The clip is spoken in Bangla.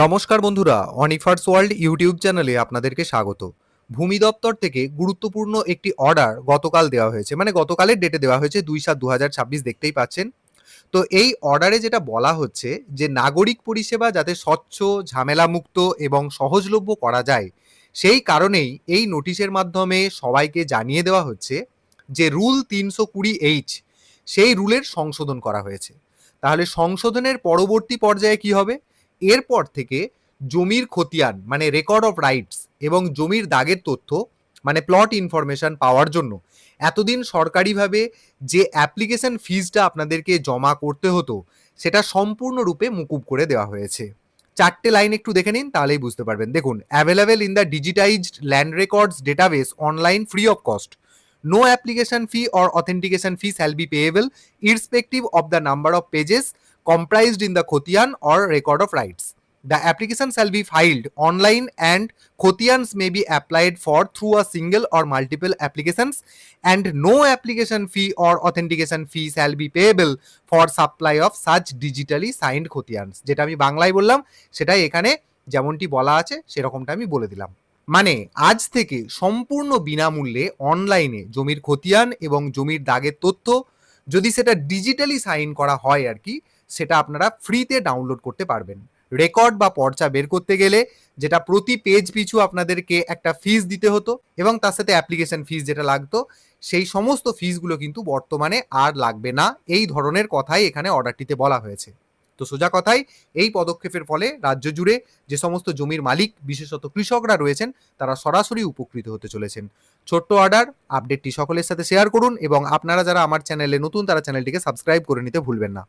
নমস্কার বন্ধুরা, অনিফার্স ওয়ার্ল্ড ইউটিউব চ্যানেলে আপনাদেরকে স্বাগত। ভূমি দপ্তর থেকে গুরুত্বপূর্ণ একটি অর্ডার গতকাল দেওয়া হয়েছে, মানে গতকালের ডেটে দেওয়া হয়েছে ২/৭/২০২৬, দেখতেই পাচ্ছেন। তো এই অর্ডারে যেটা বলা হচ্ছে যে নাগরিক পরিষেবা যাতে স্বচ্ছ, ঝামেলামুক্ত এবং সহজলভ্য করা যায়, সেই কারণেই এই নোটিশের মাধ্যমে সবাইকে জানিয়ে দেওয়া হচ্ছে যে রুল ৩২০H সেই রুলের সংশোধন করা হয়েছে। তাহলে সংশোধনের পরবর্তী পর্যায়ে কি হবে? এরপর থেকে জমির খতিয়ান মানে রেকর্ড অফ রাইটস এবং জমির দাগের তথ্য মানে প্লট ইনফরমেশন পাওয়ার জন্য এতদিন সরকারিভাবে যে অ্যাপ্লিকেশন ফিজটা আপনাদেরকে জমা করতে হতো, সেটা সম্পূর্ণরূপে মুকুব করে দেওয়া হয়েছে। ৪টে লাইন একটু দেখে নিন, তাহলেই বুঝতে পারবেন। দেখুন, available in the digitised land records database online free of cost. No application fee or authentication fee shall be payable irrespective of the number of pages comprised in the Khotiyan or record of rights. The application shall be filed online and Khotiyans may be applied for through a single or multiple applications, and no application fee or authentication fee shall be payable for supply of such digitally signed Khotiyans. যেটা আমি বাংলায় বললাম সেটাই এখানে যেমনটি বলা আছে সেরকমটা আমি বলে দিলাম। মানে আজ থেকে সম্পূর্ণ বিনামূল্যে অনলাইনে জমির খতিয়ান এবং জমির দাগের তথ্য, যদি সেটা ডিজিটালি সাইন করা হয় আর কি, সেটা আপনারা ফ্রিতে ডাউনলোড করতে পারবেন। রেকর্ড বা পর্চা বের করতে গেলে যেটা প্রতি পেজ পিছু আপনাদেরকে একটা ফিস দিতে হতো এবং তার সাথে অ্যাপ্লিকেশন ফিস যেটা লাগতো, সেই সমস্ত ফিসগুলো কিন্তু বর্তমানে আর লাগবে না। এই ধরনের কথাই এখানে অর্ডারটিতে বলা হয়েছে। তো সোজা কথাই, এই পদক্ষেপের ফলে রাজ্য জুড়ে যে সমস্ত জমির মালিক, বিশেষত কৃষকরা রয়েছেন, তারা সরাসরি উপকৃত হতে চলেছেন। ছোট্ট অর্ডার, আপডেটটি সকলের সাথে শেয়ার করুন এবং আপনারা যারা আমার চ্যানেলে নতুন তারা চ্যানেলটিকে সাবস্ক্রাইব করে নিতে ভুলবেন না।